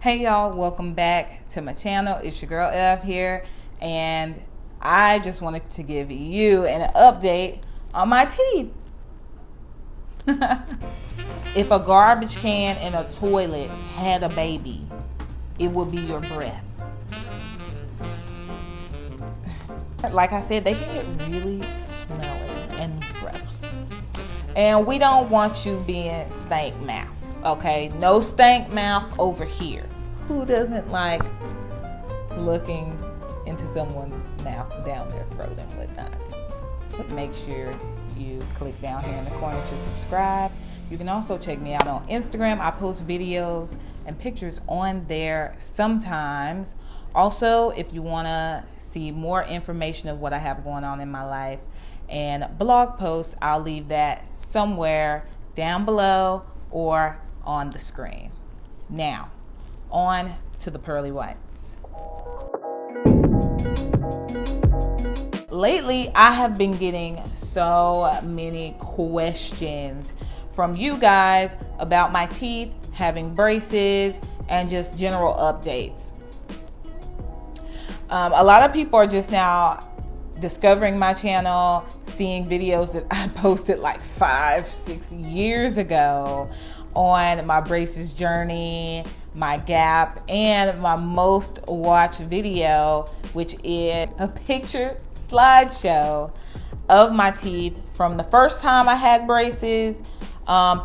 Hey y'all, welcome back to my channel. It's your girl Ev here, and I just wanted to give you an update on my teeth. If a garbage can in a toilet had a baby, it would be your breath. Like I said, they can get really smelly and gross. And we don't want you being stank mouth, okay? No stank mouth over here. Who doesn't like looking into someone's mouth down their throat and whatnot? But make sure you click down here in the corner to subscribe. You can also check me out on Instagram. I post videos and pictures on there sometimes. Also, if you want to see more information of what I have going on in my life and blog posts, I'll leave that somewhere down below or on the screen. Now, on to the pearly whites. Lately, I have been getting so many questions from you guys about my teeth, having braces, and just general updates. A lot of people are just now discovering my channel, seeing videos that I posted like 5-6 years ago on my braces journey, my gap, and my most watched video, which is a picture slideshow of my teeth from the first time I had braces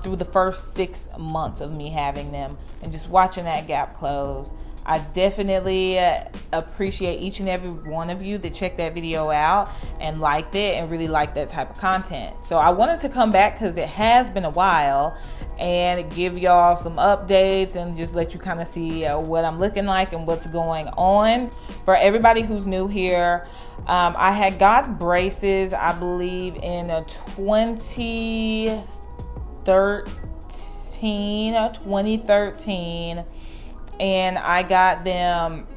through the first 6 months of me having them, and just watching that gap close. I definitely appreciate each and every one of you that checked that video out and liked it and really liked that type of content. So I wanted to come back because it has been a while and give y'all some updates and just let you kind of see what I'm looking like and what's going on. For everybody who's new here, I had got braces, I believe, in 2013, and I got them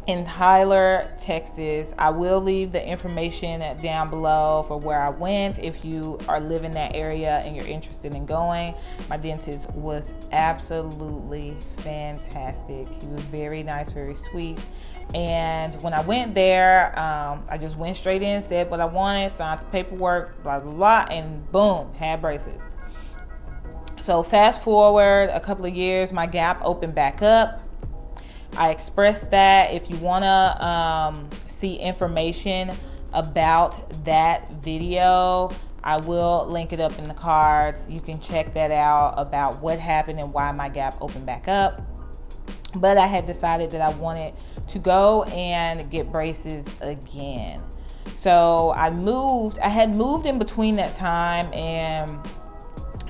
in Tyler, Texas. I will leave the information down below for where I went if you are living in that area and you're interested in going. My dentist was absolutely fantastic. He was very nice, very sweet. And when I went there, I just went straight in, said what I wanted, signed the paperwork, blah, blah, blah, and boom, had braces. So fast forward a couple of years, my gap opened back up. I expressed that. If you want to see information about that video, I will link it up in the cards. You can check that out about what happened and why my gap opened back up. But I had decided that I wanted to go and get braces again. So I had moved in between that time, and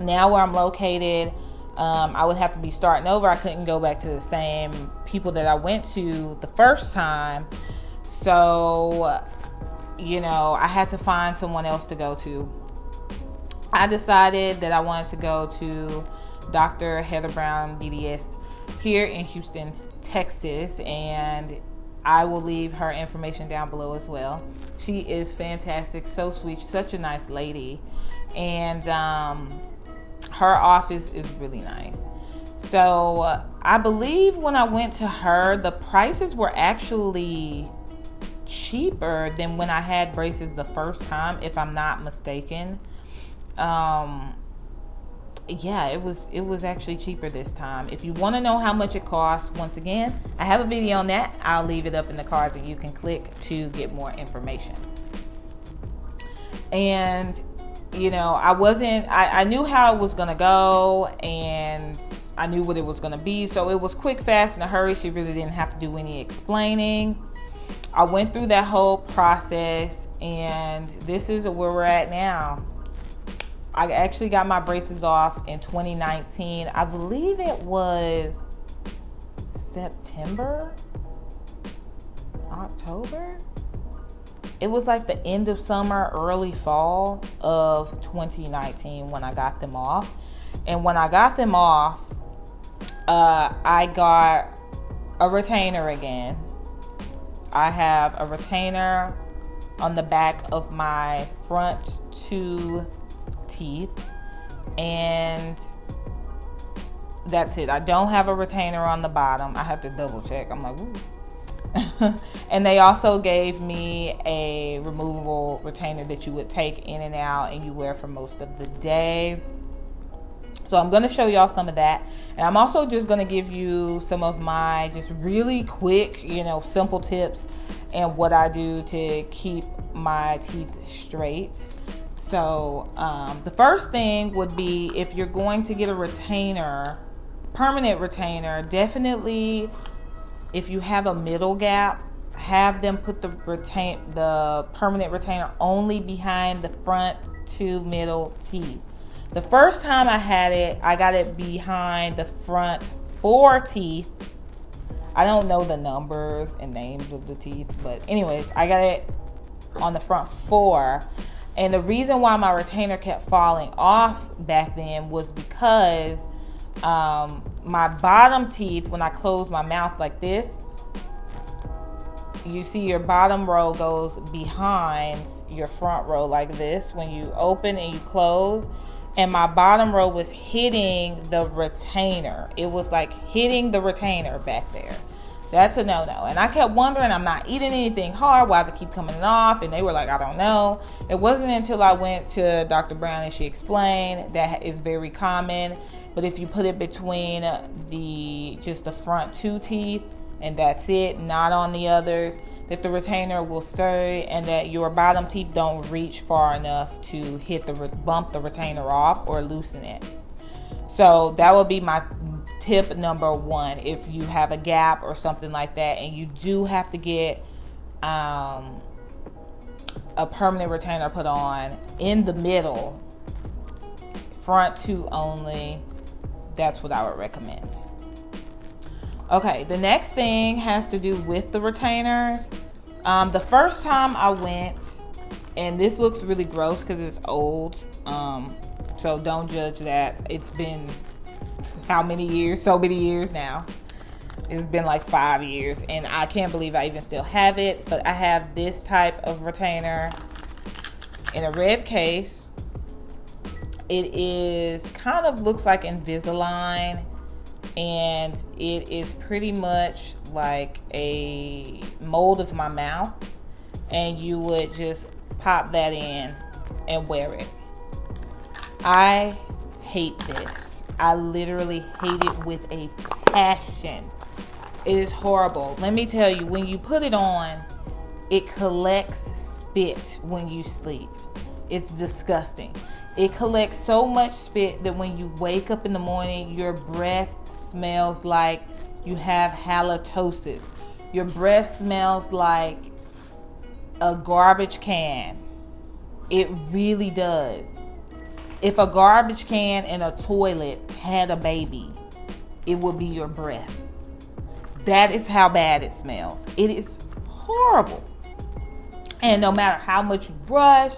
now where I'm located, I would have to be starting over. I couldn't go back to the same people that I went to the first time. So, I had to find someone else to go to. I decided that I wanted to go to Dr. Heather Brown, DDS, here in Houston, Texas, and I will leave her information down below as well. She is fantastic, so sweet, such a nice lady, and her office is really nice. So I believe when I went to her, the prices were actually cheaper than when I had braces the first time, if I'm not mistaken. Yeah, it was actually cheaper this time. If you want to know how much it costs, once again, I have a video on that. I'll leave it up in the cards and you can click to get more information. And I knew how it was going to go, and I knew what it was going to be. So it was quick, fast, in a hurry. She really didn't have to do any explaining. I went through that whole process, and this is where we're at now. I actually got my braces off in 2019. I believe it was September, October. It was like the end of summer, early fall of 2019 when I got them off. And when I got them off, I got a retainer again. I have a retainer on the back of my front 2 teeth, and that's it. I don't have a retainer on the bottom. I have to double check. I'm like, ooh. And they also gave me a removable retainer that you would take in and out and you wear for most of the day. So I'm going to show y'all some of that. And I'm also just going to give you some of my just really quick, simple tips and what I do to keep my teeth straight. So the first thing would be, if you're going to get a retainer, permanent retainer, definitely if you have a middle gap, have them put the permanent retainer only behind the front 2 middle teeth. The first time I had it, I got it behind the front 4 teeth. I don't know the numbers and names of the teeth, but anyways, I got it on the front 4. And the reason why my retainer kept falling off back then was because my bottom teeth, when I close my mouth like this, you see your bottom row goes behind your front row like this when you open and you close. And my bottom row was hitting the retainer. It was like hitting the retainer back there. That's a no-no. And I kept wondering, I'm not eating anything hard. Why does it keep coming off? And they were like, I don't know. It wasn't until I went to Dr. Brown and she explained that is very common. But if you put it between just the front 2 teeth and that's it, not on the others, that the retainer will stay and that your bottom teeth don't reach far enough to bump the retainer off or loosen it. So that would be my tip number 1. If you have a gap or something like that and you do have to get a permanent retainer put on in the middle, front 2 only, that's what I would recommend. Okay, the next thing has to do with the retainers. The first time I went, and this looks really gross because it's old, so don't judge that. It's been how many years? So many years now. It's been like 5 years, and I can't believe I even still have it. But I have this type of retainer in a red case. It is kind of looks like Invisalign. And it is pretty much like a mold of my mouth, and you would just pop that in and wear it. I hate this. I literally hate it with a passion. It is horrible. Let me tell you, when you put it on, it collects spit when you sleep. It's disgusting. It collects so much spit that when you wake up in the morning, your breath smells like you have halitosis. Your breath smells like a garbage can. It really does. If a garbage can and a toilet had a baby, it would be your breath. That is how bad it smells. It is horrible. And no matter how much you brush,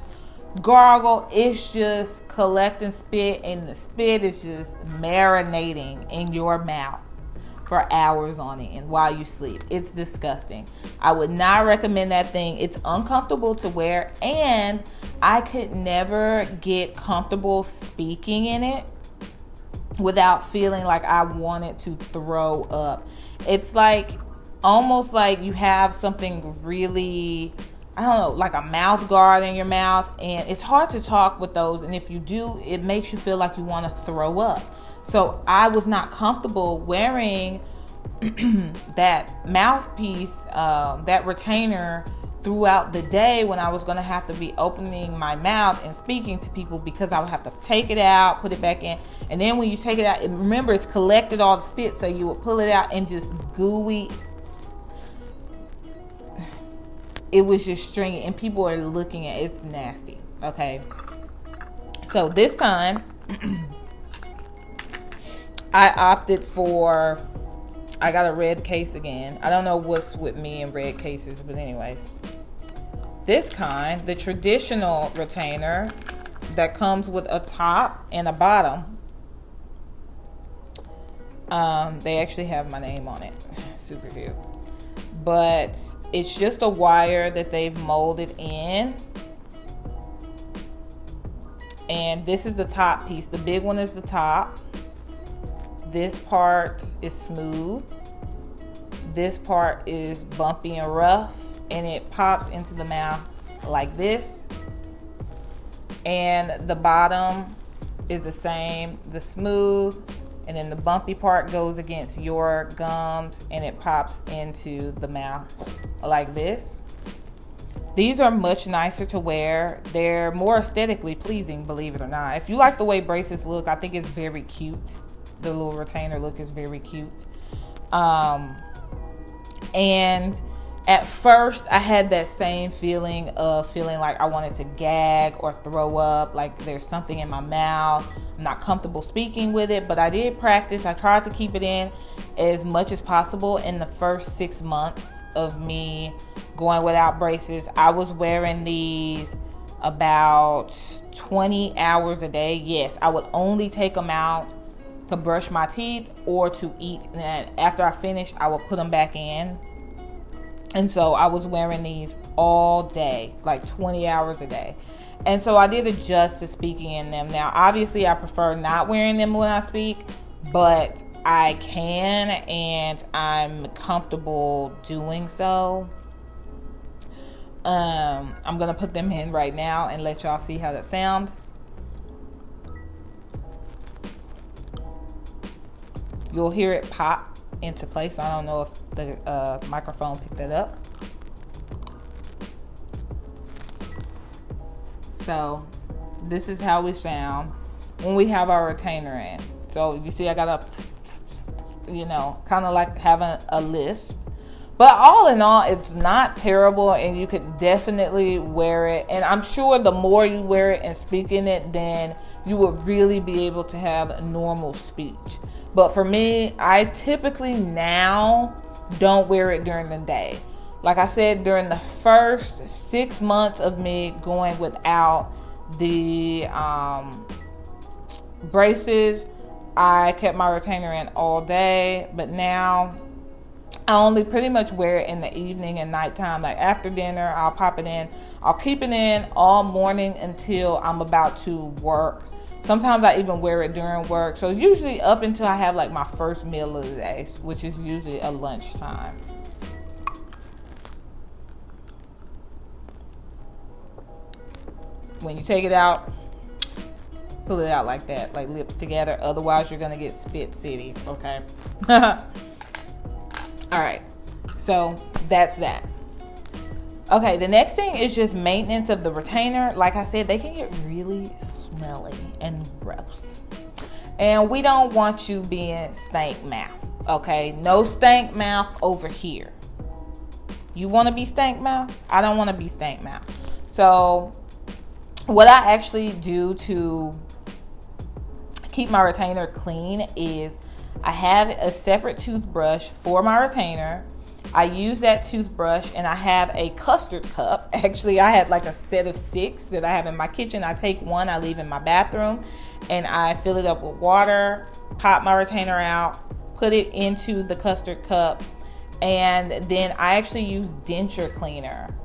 gargle, it's just collecting spit, and the spit is just marinating in your mouth for hours on end while you sleep. It's disgusting. I would not recommend that thing. It's uncomfortable to wear, and I could never get comfortable speaking in it without feeling like I wanted to throw up. It's like almost like you have something really, I don't know, like a mouth guard in your mouth, and it's hard to talk with those, and if you do, it makes you feel like you want to throw up. So I was not comfortable wearing that mouthpiece, that retainer throughout the day when I was going to have to be opening my mouth and speaking to people, because I would have to take it out, put it back in, and then when you take it out, remember it's collected all the spit, so you would pull it out and just gooey. It was just stringy, and people are looking at it. It's nasty. Okay. So this time, I opted for, I got a red case again. I don't know what's with me and red cases, but anyways. This kind, the traditional retainer that comes with a top and a bottom. They actually have my name on it. Super cute. But it's just a wire that they've molded in. And this is the top piece. The big one is the top. this part is smooth, this part is bumpy and rough, and it pops into the mouth like this. And the bottom is the same, the smooth, and then the bumpy part goes against your gums and it pops into the mouth like this. These are much nicer to wear. They're more aesthetically pleasing, believe it or not. If you like the way braces look, I think it's very cute. The little retainer look is very cute. And at first I had that same feeling of feeling like I wanted to gag or throw up, like there's something in my mouth. I'm not comfortable speaking with it, but I did practice. I tried to keep it in as much as possible. In the first 6 months of me going without braces, I was wearing these about 20 hours a day. Yes, I would only take them out to brush my teeth or to eat, and after I finished, I would put them back in. And so I was wearing these all day, like 20 hours a day. And so I did adjust to speaking in them. Now, obviously, I prefer not wearing them when I speak, but I can, and I'm comfortable doing so. I'm going to put them in right now and let y'all see how that sounds. You'll hear it pop into place. I don't know if the microphone picked that up. So this is how we sound when we have our retainer in. So you see I got a, kind of like having a lisp. But all in all, it's not terrible, and you could definitely wear it. And I'm sure the more you wear it and speak in it, then you will really be able to have normal speech. But for me, I typically now don't wear it during the day. Like I said, during the first 6 months of me going without the braces, I kept my retainer in all day. But now I only pretty much wear it in the evening and nighttime. Like after dinner, I'll pop it in. I'll keep it in all morning until I'm about to work. Sometimes I even wear it during work. So usually up until I have like my first meal of the day, which is usually a lunchtime. When you take it out, pull it out like that, like lips together. Otherwise, you're going to get spit city, okay? All right, so that's that. Okay, the next thing is just maintenance of the retainer. Like I said, they can get really smelly and gross. And we don't want you being stank mouth, okay? No stank mouth over here. You want to be stank mouth? I don't want to be stank mouth. So what I actually do to keep my retainer clean is I have a separate toothbrush for my retainer. I use that toothbrush, and I have a custard cup. Actually, I had like a set of 6 that I have in my kitchen. I take one, I leave in my bathroom, and I fill it up with water, pop my retainer out, put it into the custard cup, and then I actually use denture cleaner.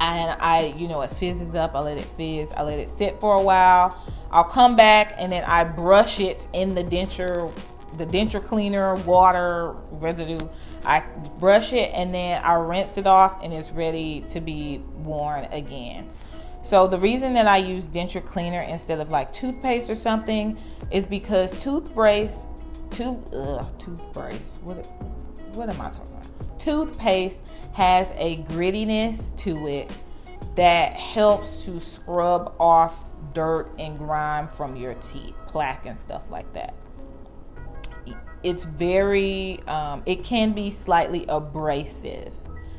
And it fizzes up. I let it fizz. I let it sit for a while. I'll come back, and then I brush it in the denture cleaner water residue. I brush it, and then I rinse it off, and it's ready to be worn again. So the reason that I use denture cleaner instead of like toothpaste or something is because toothpaste. What am I talking about? Toothpaste has a grittiness to it that helps to scrub off dirt and grime from your teeth, plaque and stuff like that. It's very, it can be slightly abrasive,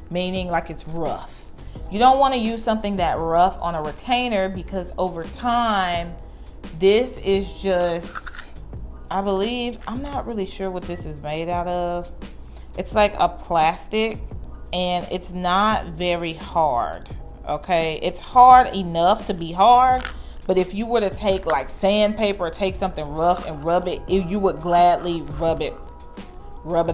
meaning like it's rough. You don't want to use something that rough on a retainer because over time, this is just, I believe, I'm not really sure what this is made out of. It's like a plastic, and it's not very hard, okay? It's hard enough to be hard, but if you were to take like sandpaper or take something rough and rub it, you would gladly rub it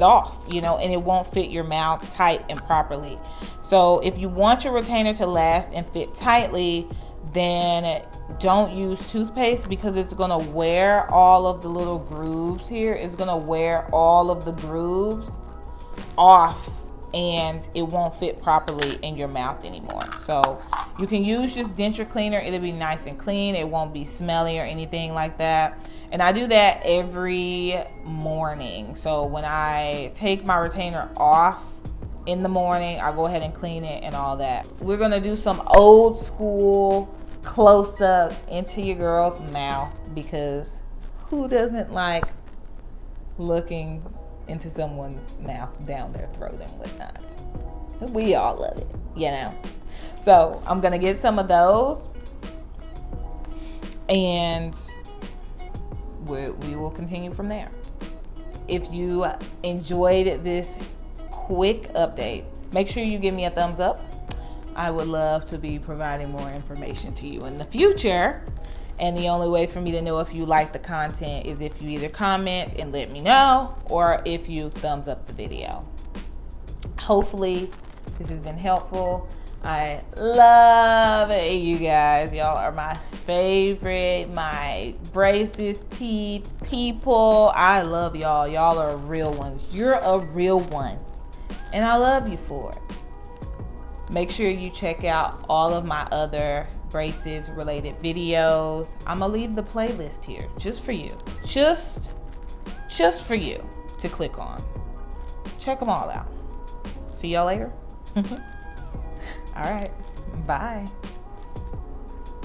off, and it won't fit your mouth tight and properly. So if you want your retainer to last and fit tightly, then don't use toothpaste because it's going to wear all of the little grooves here. It's going to wear all of the grooves off and it won't fit properly in your mouth anymore. So you can use just denture cleaner. It'll be nice and clean. It won't be smelly or anything like that. And I do that every morning. So when I take my retainer off in the morning, I go ahead and clean it and all that. We're going to do some old school close-ups into your girl's mouth, because who doesn't like looking into someone's mouth, down their throat and whatnot? We all love it, you know. So I'm going to get some of those, and we will continue from there. If you enjoyed this quick update, make sure you give me a thumbs up. I would love to be providing more information to you in the future. And the only way for me to know if you like the content is if you either comment and let me know, or if you thumbs up the video. Hopefully this has been helpful. I love you guys. Y'all are my favorite, my braces, teeth people. I love y'all. Y'all are real ones. You're a real one, and I love you for it. Make sure you check out all of my other braces related videos. I'm gonna leave the playlist here just for you, just for you to click on. Check them all out. See y'all later. All right, bye.